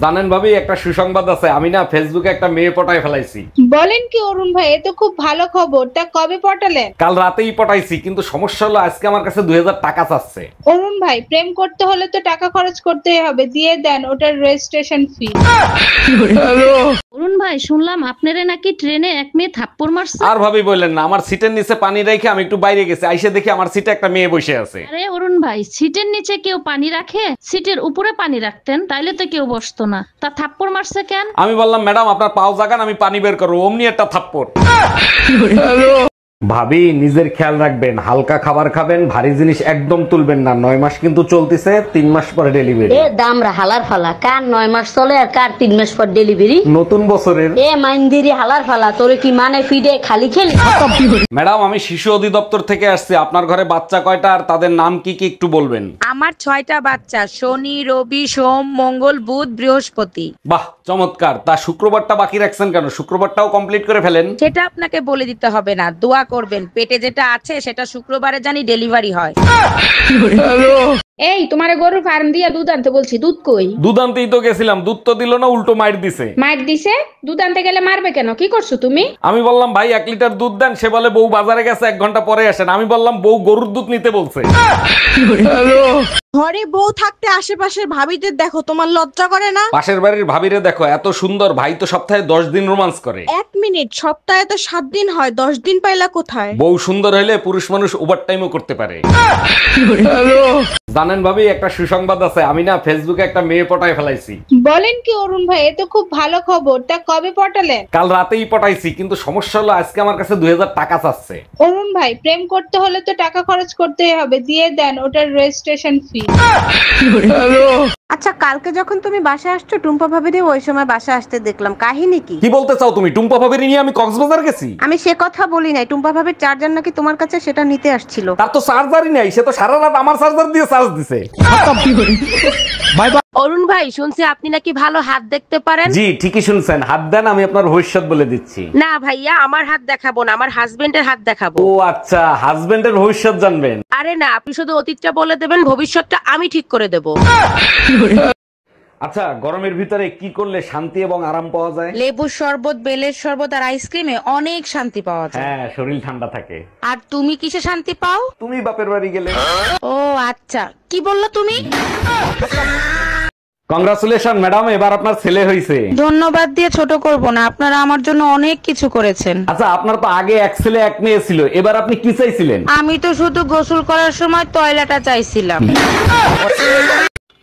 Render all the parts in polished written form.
জানেন ভাবি, একটা সুসংবাদ আছে। আমি না ফেসবুকে একটা মেয়ে পটায় ফেলাইছি। বলেন কি অরুণ ভাই, এ তো খুব ভালো খবর। তা কবে পটালেন? কাল রাতেই পটাইছি, কিন্তু সমস্যা হলো আজকে আমার কাছে 2000 টাকা চাচ্ছে। অরুণ ভাই, প্রেম করতে হলে তো টাকা খরচ করতেই হবে, দিয়ে দেন ওটার রেজিস্ট্রেশন ফি। অরুণ ভাই, শুনলাম আপনারে নাকি ট্রেনে এক মেয়ে থাপ্পড় মারছে। আর ভাবি বললেন না, আমার সিটের নিচে পানি রেখে আমি একটু বাইরে গেছি, আইসে দেখি আমার সিটে একটা মেয়ে বসে আছে। আরে অরুণ ভাই, সিটের নিচে কেউ পানি রাখে? সিটের উপরে পানি রাখতেন, তাইলে তো কেউ বসতো না। তা থাপ্পড় মারছে কেন? আমি বললাম, ম্যাডাম আপনার পাও জাগান, আমি পানি বের করবো। অমনি একটা থাপ্পড়। ভাবি, নিজের খেয়াল রাখবেন, হালকা খাবার খাবেন, ভারী জিনিস একদম তুলবেন না। 9 মাস কিন্তু চলতেছে, 3 মাস পরে ডেলিভারি। এ দামরা হালার ফালা, কার 9 মাস চলে আর কার 3 মাস পর ডেলিভারি? নতুন বছরের। এ মাইন্দিরি হালার ফালা, তোরে কি মানে ফিডে খালি খেলি? ম্যাডাম, আমি শিশু অধিদপ্তর থেকে আসছি। আপনার ঘরে বাচ্চা কয়টা আর তাদের নাম কি কি একটু বলবেন? আমার 6টা বাচ্চা, শনি, রবি, সোম, মঙ্গল, বুধ, বৃহস্পতি। বাহ, চমৎকার। তা শুক্রবারটা বাকি রাখছেন কেন? শুক্রবারটাও কমপ্লিট করে ফেলেন। সেটা আপনাকে বলে দিতে হবে না, দোয়া করবেন পেটে যেটা আছে সেটা শুক্রবারে জানি ডেলিভারি হয়। এই, তোমার গরুর ফার্ম দিয়া দুধ আনতে বলছি, দুধ কই? দুধ আনতেই তো গেছিলাম, দুধ তো দিল না, উল্টো মাইর দিছে। মার দিছে? দুধ আনতে গেলে মারবে কেন? কি করছো তুমি? আমি বললাম, ভাই 1 লিটার দুধ দেন। সে বলে, বউ বাজারে গেছে, 1 ঘন্টা পরে আসেন। আমি বললাম, বউ গরুর দুধ নিতে বলছে। ঘরে বউ থাকতে আশেপাশের ভাবিদের দেখো, তোমার লজ্জা করে না? পাশের বাড়ির ভাবিরে দেখো, এত সুন্দর। ভাই তো সপ্তাহে 10 দিন রোমান্স করে। 1 মিনিট, সপ্তাহে তো 7 দিন হয়, 10 দিন পাইলা কোথায়? বউ সুন্দর হইলে পুরুষ মানুষ ওভার টাইমও করতে পারে। জানেন ভাবি, একটা সুসংবাদ আছে। আমি না ফেসবুকে একটা মেয়ে পটায় ফেলাইছি। বলেন কি অরুণ ভাই, এ তো খুব ভালো খবর। তা কবে পটালেন? কাল রাতেই পটাইছি, কিন্তু সমস্যা হলো আজকে আমার কাছে 2000 টাকা চাচ্ছে। অরুণ ভাই, প্রেম করতে হলে তো টাকা খরচ করতেই হবে, দিয়ে দেন ওটার রেজিস্ট্রেশন ফি। আচ্ছা, কালকে যখন তুমি বাসায় আসছো, টুম্পা ভাবিরে ওই সময় বাসায় আসতে দেখলাম, কাহিনী কি? কি বলতে চাও তুমি? টুম্পা ভাবির নিয়ে আমি কক্সবাজার গেছি? আমি সে কথা বলি নাই, টুম্পা ভাবির চার্জার নাকি তোমার কাছে, সেটা নিতে আসছিল। তার তো চার্জারই নাই, সে তো সারা রাত আমার চার্জার দিয়ে চার্জ দিছে। Bye bye. অরুণ ভাই, শুনছি আপনি নাকি ভালো হাত দেখতে পারেন। জি, ঠিকই শুনছেন। হাত দেন, আমি আপনার ভবিষ্যৎ বলে দিচ্ছি। না ভাইয়া, আমার হাত দেখাবো না, আমার হাজবেন্ডের হাত দেখাবো। ও আচ্ছা, হাজবেন্ডের ভবিষ্যৎ জানবেন? আরে না, আপনি শুধু অতীতটা বলে দেবেন, ভবিষ্যৎটা আমি ঠিক করে দেব। আচ্ছা, গরমের ভিতরে কি করলে শান্তি এবং আরাম পাওয়া যায়? লেবুর শরবত, বেলের শরবত আর আইসক্রিমে অনেক শান্তি পাওয়া যায়। হ্যাঁ, শরীর ঠান্ডা থাকে। আর তুমি কিসে শান্তি পাও? তুমি বাপের বাড়ি গেলে। ও আচ্ছা, কি বললো তুমি? কংগ্রাচুলেশন ম্যাডাম, এবার আপনার ছেলে হয়েছে। ধন্যবাদ দিয়ে ছোট করব না, আপনারা আমার জন্য অনেক কিছু করেছেন। আচ্ছা, আপনার তো আগে 1 ছেলে 1 মেয়ে ছিল, এবার আপনি কি চাইছিলেন? আমি তো শুধু গোসল করার সময় টয়লেটটা চাইছিলাম।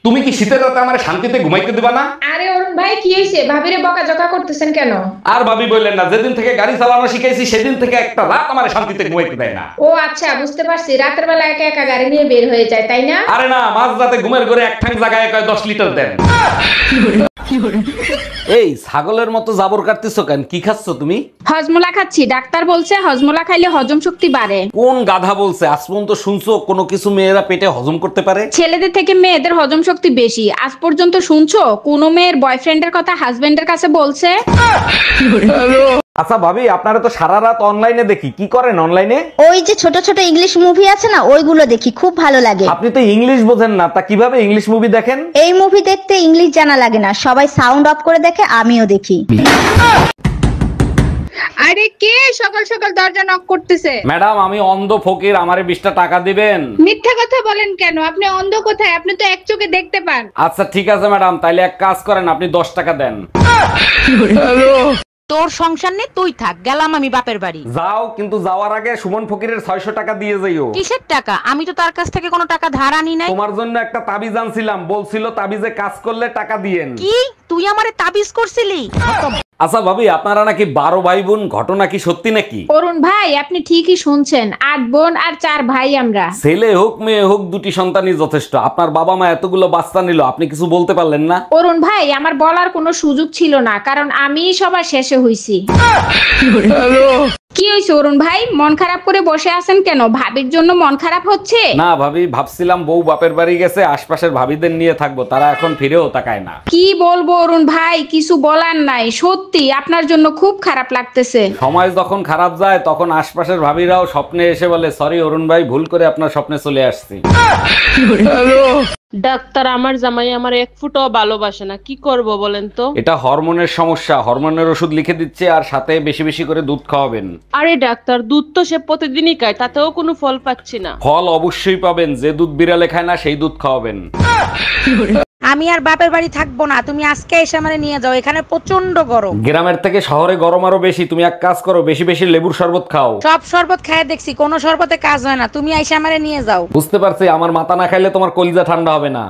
তুমি কি শীতের রাতে আমার শান্তিতে ঘুমাইতে দিবা না? আরে অরুণ ভাই, কি হয়েছে? ভাবিরে বকাঝকা করতেছেন কেন? আর ভাবি বললেন না, যেদিন থেকে গাড়ি চালানো শিখাইছি সেদিন থেকে একটা রাত আমার শান্তিতে ঘুমাইতে দেয় না। ও আচ্ছা, বুঝতে পারছি। রাতের বেলা একা একা গাড়ি নিয়ে বের হয়ে যায়, তাই না? আরে না, মাঝ রাতে ঘুমের ঘরে এক ঠাং জায়গায় কয় 10 লিটার দেন। এই ছাগলের মতো জাবর কাটতেছো কেন? কি খাচ্ছ তুমি? হজমোলা খাচ্ছি, ডাক্তার বলছে হজমোলা খাইলে হজম শক্তি বাড়ে। কোন গাধা বলছে? আজ পর্যন্ত শুনছো কোনো কিছু মেয়েরা পেটে হজম করতে পারে? ছেলেদের থেকে মেয়েদের হজম শক্তি বেশি। আজ পর্যন্ত শুনছো কোনো মেয়ের বয়ফ্রেন্ডের কথা হাজবেন্ডের কাছে বলছে? আচ্ছা ভাবি, আপনারা তো সারা রাত অনলাইনে দেখি, কি করেন অনলাইনে? ওই যে ছোট ছোট ইংলিশ মুভি আছে না, ওইগুলো দেখি, খুব ভালো লাগে। আপনি তো ইংলিশ বোঝেন না, তা কিভাবে ইংলিশ মুভি দেখেন? এই মুভি দেখতে ইংলিশ জানা লাগে না, সবাই সাউন্ড অফ করে দেখে, আমিও দেখি। আরে কে সকাল সকাল দরজা নক করতেছে? ম্যাডাম, আমি অন্ধ ফকির, আমারে 20টা টাকা দিবেন। মিথ্যা কথা বলেন কেন? আপনি অন্ধ কোথায়? আপনি তো এক চোখে দেখতে পান। আচ্ছা ঠিক আছে ম্যাডাম, তাইলে এক কাজ করেন, আপনি 10 টাকা দেন। তোর সংসার নেই, তুই থাক, গেলাম আমি বাপের বাড়ি। যাও, কিন্তু যাওয়ার আগে সুমন ফকিরের 600 টাকা দিয়ে যাইও। কিসের টাকা? আমি তো তার কাছ থেকে কোনো টাকা ধার আনি নাই। তোমার জন্য একটা তাবিজ আনছিলাম, বলছিল তাবিজে কাজ করলে টাকা দিয়েন। কি তুই আমারে তাবিজ করছিলি? আচ্ছা ভাবি, আপনারা নাকি 12 ভাই বোন, ঘটনা কি সত্যি নাকি? অরুণ ভাই, আপনি ঠিকই শুনছেন। 8 বোন আর 4 ভাই আমরা। ছেলে হোক মেয়ে হোক, 2টি সন্তানই যথেষ্ট। আপনার বাবা মা এতগুলো বাচ্চা নিল, আপনি কিছু বলতে পারলেন না? অরুণ ভাই, আমার বলার কোনো সুযোগ ছিল না, কারণ আমি সবার শেষে হইছি। কি হইছে অরুণ ভাই? মন খারাপ করে বসে আছেন কেন? ভাবির জন্য মন খারাপ হচ্ছে? না ভাবি, ভাবছিলাম বউ বাপের বাড়ি গেছে, আশপাশের ভাবিদের নিয়ে থাকবো, তারা এখন ফিরেও তাকায় না। কি বলবো অরুণ ভাই, কিছু বলার নাই। সত্যি আপনার জন্য খুব খারাপ লাগতেছে। সময় যখন খারাপ যায়, তখন আশপাশের ভাবিরাও স্বপ্নে এসে বলে, সরি অরুণ ভাই, ভুল করে আপনার স্বপ্নে চলে আসছি। ডাক্তার, আমার জামাই আমার এক ফুটও ভালোবাসে না, কি করব বলেন তো? এটা হরমোনের সমস্যা, হরমোনের ওষুধ লিখে দিচ্ছে আর সাথে বেশি বেশি করে দুধ খাওয়াবেন। আরে ডাক্তার, দুধ তো সে প্রতিদিনই খায়, তাতেও কোনো ফল পাচ্ছি না। ফল অবশ্যই পাবেন, যে দুধ বিড়ালে খায় না সেই দুধ খাওয়াবেন। আমি আর বাপের বাড়ি থাকবো না, তুমি আজকে এসে আমারে নিয়ে যাও, এখানে প্রচন্ড গরম। গ্রামের থেকে শহরে গরম আরো বেশি, তুমি এক কাজ করো, বেশি বেশি লেবুর শরবত খাও। সব শরবত খায় দেখছি, কোনো শরবতে কাজ হয় না, তুমি এসে আমারে নিয়ে যাও। বুঝতে পারছি, আমার মাথা না খাইলে তোমার কলিজা ঠান্ডা হবে না।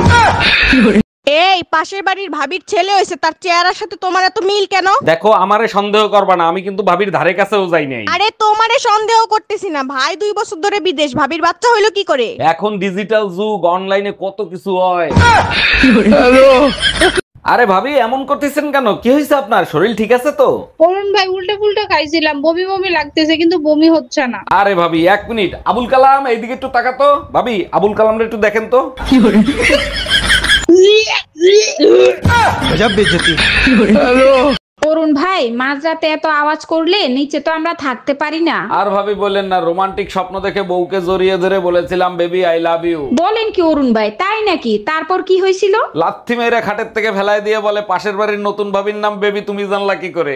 এই পাশের বাড়ির ভাবির ছেলে হয়েছে, তার চেহারার সাথে তোমার এত মিল কেন? দেখো, আমারে সন্দেহ করবা না, আমি কিন্তু ভাবির ধারে কাছেও যাই নাই। আরে তোমারে সন্দেহ করতেছি না, ভাই 2 বছর ধরে বিদেশ, ভাবির বাচ্চা হইলো কি করে? এখন ডিজিটাল যুগ, অনলাইনে কত কিছু হয়। আরে ভাবি, এমন করতেছেন কেন? কি হয়েছে আপনার? শরীর ঠিক আছে তো? অরুণ ভাই, উল্টে পুল্টে খাইছিলাম, বমি বমি লাগতেছে, কিন্তু বমি হচ্ছে না। আরে ভাবি, 1 মিনিট। আবুল কালাম, এইদিকে একটু তাকাতো। ভাবি, আবুল কালামরে একটু দেখেন তো। অরুণ ভাই, মাঝরাতে এত আওয়াজ করলে নিচে তো আমরা থাকতে পারি না। আর ভাবি বললেন না, রোমান্টিক স্বপ্ন দেখে বউকে জড়িয়ে ধরে বলেছিলাম বেবি আই লাভ ইউ। বলেন কি অরুণ ভাই, তাই নাকি? তারপর কি হয়েছিল? লাথি মেরে খাটের থেকে ফেলায় দিয়ে বলে, পাশের বাড়ির নতুন ভাবির নাম বেবি, তুমি জানলা কি করে?